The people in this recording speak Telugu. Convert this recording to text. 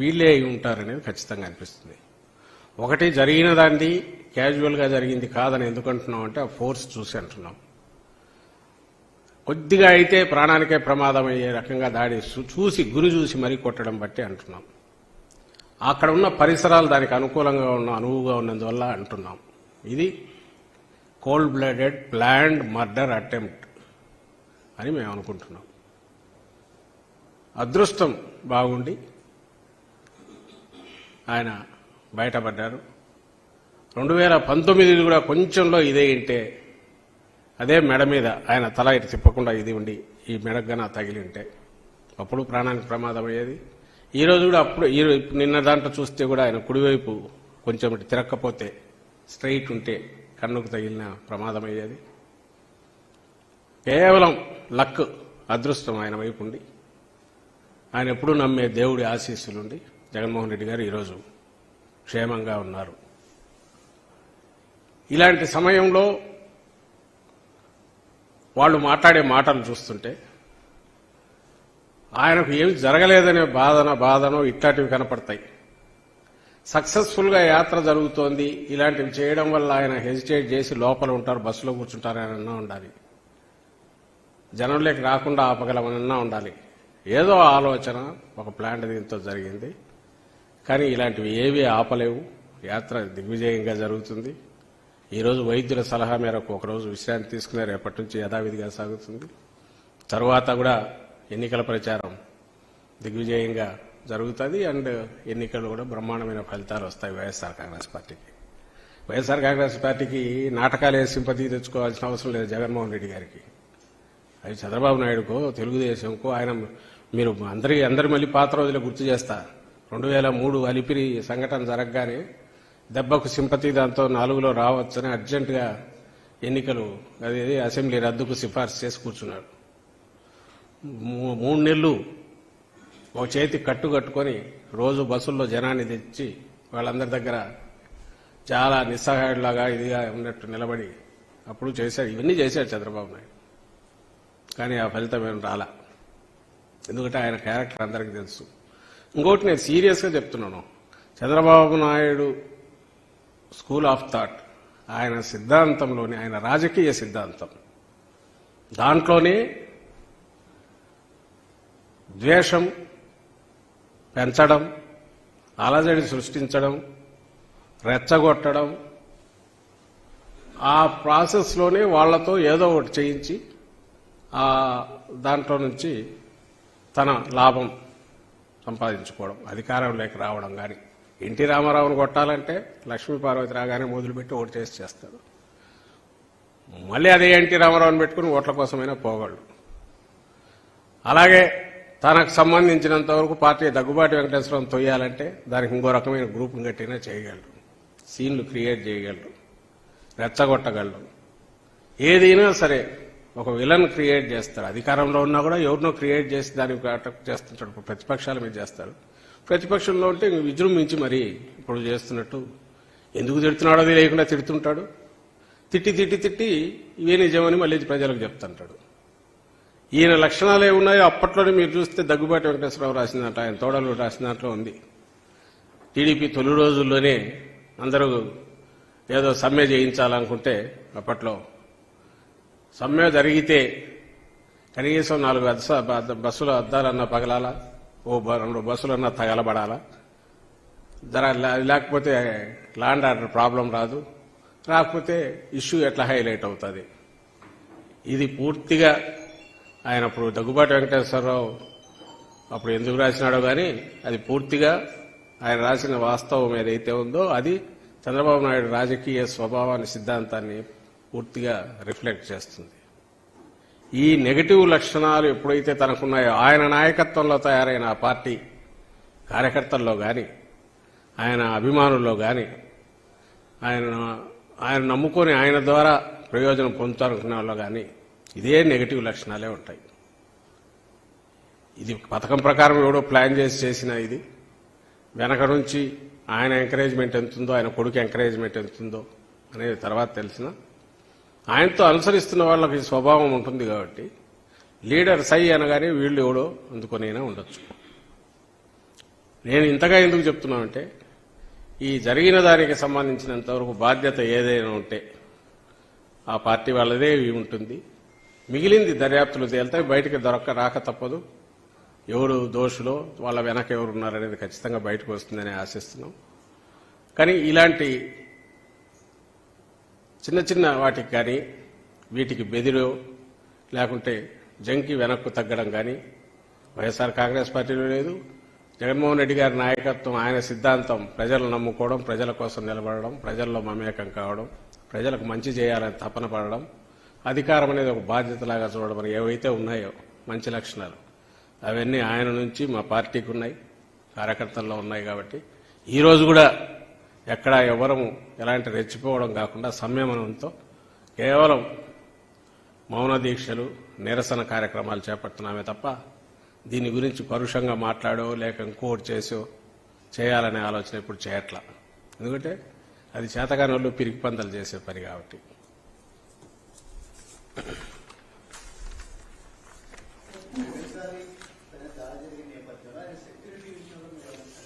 వీళ్ళే అయి ఉంటారనేది ఖచ్చితంగా అనిపిస్తుంది. ఒకటి జరిగిన దాన్ని క్యాజువల్గా జరిగింది కాదని ఎందుకు అంటున్నాం అంటే ఆ ఫోర్స్ చూసి అంటున్నాం. కొద్దిగా అయితే ప్రాణానికే ప్రమాదం అయ్యే రకంగా దాడి చూసి గురి చూసి మరీ కొట్టడం బట్టి అంటున్నాం. అక్కడ ఉన్న పరిసరాలు దానికి అనుకూలంగా అనువుగా ఉన్నందువల్ల అంటున్నాం. ఇది cold blooded planned murder attempt అని మేము అనుకుంటున్నాం. అదృష్టం బాగుండి ఆయన బయటపడ్డారు. 2019 కూడా కొంచెంలో ఇదే ఇంటే అదే మెడ మీద ఆయన తల ఇటు తిప్పకుండా ఇది ఉండి ఈ మెడగన తగిలి ఉంటే అప్పుడు ప్రాణానికి ప్రమాదం అయ్యేది. ఈ రోజు కూడా అప్పుడు నిన్న దాంట్లో చూస్తే కూడా ఆయన కుడివైపు కొంచెం తిరక్కపోతే స్ట్రైట్ ఉంటే కన్నుకు తగిలిన ప్రమాదం అయ్యేది. కేవలం లక్ అదృష్టం ఆయన వైపు ఉండి ఆయన ఎప్పుడూ నమ్మే దేవుడి ఆశీస్సులుండి జగన్మోహన్ రెడ్డి గారు ఈరోజు క్షేమంగా ఉన్నారు. ఇలాంటి సమయంలో వాళ్ళు మాట్లాడే మాటలు చూస్తుంటే ఆయనకు ఏమి జరగలేదనే బాధనో ఇట్లాంటివి కనపడతాయి. సక్సెస్ఫుల్గా యాత్ర జరుగుతోంది, ఇలాంటివి చేయడం వల్ల ఆయన హెజిటేట్ చేసి లోపల ఉంటారు, బస్సులో కూర్చుంటారనన్నా ఉండాలి, జనంలోకి రాకుండా ఆపగలమనన్నా ఉండాలి. ఏదో ఆలోచన ఒక ప్లాన్ దీంతో జరిగింది. కానీ ఇలాంటివి ఏవీ ఆపలేవు. యాత్ర దిగ్విజయంగా జరుగుతుంది. ఈరోజు వైద్యుల సలహా మేరకు ఒకరోజు విశ్రాంతి తీసుకునే రేపటి నుంచి యథావిధిగా సాగుతుంది. తరువాత కూడా ఎన్నికల ప్రచారం దిగ్విజయంగా జరుగుతుంది. అండ్ ఎన్నికలు కూడా బ్రహ్మాండమైన ఫలితాలు వస్తాయి వైఎస్ఆర్ కాంగ్రెస్ పార్టీకి. వైఎస్ఆర్ కాంగ్రెస్ పార్టీకి నాటకాలు వేసి సింపతి తెచ్చుకోవాల్సిన అవసరం లేదు జగన్మోహన్ రెడ్డి గారికి. అది చంద్రబాబు నాయుడుకో తెలుగుదేశంకో ఆయన మీరు అందరి మళ్ళీ పాత రోజులు గుర్తు చేస్తా. 2003 అలిపిరి సంఘటన జరగగానే దెబ్బకు సింపతి దాంతో 4లో రావచ్చని అర్జెంటుగా ఎన్నికలు అది అసెంబ్లీ రద్దుకు సిఫార్సు చేసి కూర్చున్నాడు. 3 నెలలు ఒక చేతి కట్టుకొని రోజు బస్సుల్లో జనాన్ని తెచ్చి వాళ్ళందరి దగ్గర చాలా నిస్సహాయుడిలాగా ఇదిగా ఉన్నట్టు నిలబడి అప్పుడు చేశాడు. ఇవన్నీ చేశాడు చంద్రబాబు నాయుడు. కానీ ఆ ఫలితం ఏం రాలా. ఎందుకంటే ఆయన క్యారెక్టర్ అందరికీ తెలుసు. ఇంకోటి నేను సీరియస్గా చెప్తున్నాను, Chandrababu Naidu school of thought, ఆయన సిద్ధాంతంలోని ఆయన రాజకీయ సిద్ధాంతం దాంట్లోనే ద్వేషం పెంచడం, అలజడి సృష్టించడం, రెచ్చగొట్టడం, ఆ ప్రాసెస్లోనే వాళ్లతో ఏదో ఒకటి చేయించి ఆ దాంట్లో నుంచి తన లాభం సంపాదించుకోవడం, అధికారంలోకి రావడం. కానీ ఎన్టీ రామారావును కొట్టాలంటే లక్ష్మీపార్వతి రాగానే మొదలుపెట్టి ఓటు చేస్తాడు. మళ్ళీ అదే ఎన్టీ రామారావుని పెట్టుకుని ఓట్ల కోసమైనా పోగలడు. అలాగే తనకు సంబంధించినంత వరకు పార్టీ దగ్గుబాటి వెంకటేశ్వరం తొయ్యాలంటే దానికి ఇంకో రకమైన గ్రూప్ను కట్టినా చేయగలరు, సీన్లు క్రియేట్ చేయగలరు, రెచ్చగొట్టగలరు. ఏదైనా సరే ఒక విలన్ క్రియేట్ చేస్తాడు. అధికారంలో ఉన్నా కూడా ఎవరినో క్రియేట్ చేసి దానికి అటాక్ చేస్తుంటాడు. ప్రతిపక్షాల మీద చేస్తాడు. ప్రతిపక్షంలో ఉంటే విజృంభించి మరి ఇప్పుడు చేస్తున్నట్టు ఎందుకు తిడుతున్నాడో లేకుండా తిడుతుంటాడు. తిట్టి ఇవే నిజమని మళ్ళీ ప్రజలకు చెప్తుంటాడు. ఈయన లక్షణాలు ఏమున్నాయో అప్పట్లోనే మీరు చూస్తే దగ్గుబాటి వెంకటేశ్వరరావు రాసిందంట, ఆయన తోడలు రాసిన దాంట్లో ఉంది. టీడీపీ తొలి రోజుల్లోనే అందరూ ఏదో సమ్మె చేయించాలనుకుంటే అప్పట్లో సమ్మె జరిగితే కనీసం 4 బస్సుల అద్దాలన్నా పగలాలా, 2 బస్సులన్నా తగలబడాలా, లేకపోతే ల్యాండ్ ఆర్డర్ ప్రాబ్లం రాదు, రాకపోతే ఇష్యూ ఎట్లా హైలైట్ అవుతుంది. ఇది పూర్తిగా ఆయన అప్పుడు దగ్గుబాటి వెంకటేశ్వరరావు అప్పుడు ఎందుకు రాసినాడో కానీ అది పూర్తిగా ఆయన రాసిన వాస్తవం ఏదైతే ఉందో అది చంద్రబాబు నాయుడు రాజకీయ స్వభావాన్ని, సిద్ధాంతాన్ని పూర్తిగా రిఫ్లెక్ట్ చేస్తుంది. ఈ నెగటివ్ లక్షణాలు ఎప్పుడైతే తనకున్నాయో ఆయన నాయకత్వంలో తయారైన ఆ పార్టీ కార్యకర్తల్లో కానీ ఆయన అభిమానుల్లో కానీ ఆయన నమ్ముకొని ఆయన ద్వారా ప్రయోజనం పొందుతారనుకునే వాళ్ళు కానీ ఇదే నెగటివ్ లక్షణాలే ఉంటాయి. ఇది పథకం ప్రకారం ఎవడో ప్లాన్ చేసిన ఇది వెనక నుంచి ఆయన ఎంకరేజ్మెంట్ ఎంతుందో, ఆయన కొడుకు ఎంకరేజ్మెంట్ ఎంతుందో అనేది తర్వాత తెలిసిన ఆయనతో అనుసరిస్తున్న వాళ్ళకి స్వభావం ఉంటుంది. కాబట్టి లీడర్ సై అనగానే వీళ్ళు ఎవడో అందుకొనైనా ఉండొచ్చు. నేను ఇంతగా ఎందుకు చెప్తున్నానంటే ఈ జరిగిన దానికి సంబంధించినంతవరకు బాధ్యత ఏదైనా ఉంటే ఆ పార్టీ వాళ్ళదే ఉంటుంది. మిగిలింది దర్యాప్తులు తేలుతాయి, బయటికి రాక తప్పదు. ఎవరు దోషులో వాళ్ళ వెనక ఎవరు ఉన్నారనేది ఖచ్చితంగా బయటకు వస్తుందని ఆశిస్తున్నాం. కానీ ఇలాంటి చిన్న చిన్న వాటికి కానీ వీటికి బెదిరో లేకుంటే జంకి వెనక్కు తగ్గడం కానీ వైఎస్ఆర్ కాంగ్రెస్ పార్టీలో లేదు. జగన్మోహన్ రెడ్డి గారి నాయకత్వం, ఆయన సిద్ధాంతం ప్రజలను నమ్ముకోవడం, ప్రజల కోసం నిలబడడం, ప్రజల్లో మమేకం కావడం, ప్రజలకు మంచి చేయాలని తపన పడడం, అధికారం అనేది ఒక బాధ్యతలాగా చూడడం ఏవైతే ఉన్నాయో మంచి లక్షణాలు అవన్నీ ఆయన నుంచి మా పార్టీకి ఉన్నాయి, కార్యకర్తల్లో ఉన్నాయి. కాబట్టి ఈరోజు కూడా ఎక్కడా ఎవరము ఎలాంటి రెచ్చిపోవడం కాకుండా సంయమనంతో కేవలం మౌన దీక్షలు, నిరసన కార్యక్రమాలు చేపడుతున్నామే తప్ప దీని గురించి పరుషంగా మాట్లాడో లేక ఇంకోటి చేసో చేయాలనే ఆలోచన ఇప్పుడు చేయట్లా. ఎందుకంటే అది చేతగాని వాళ్ళు పిరికి పందలు చేసే పని కాబట్టి.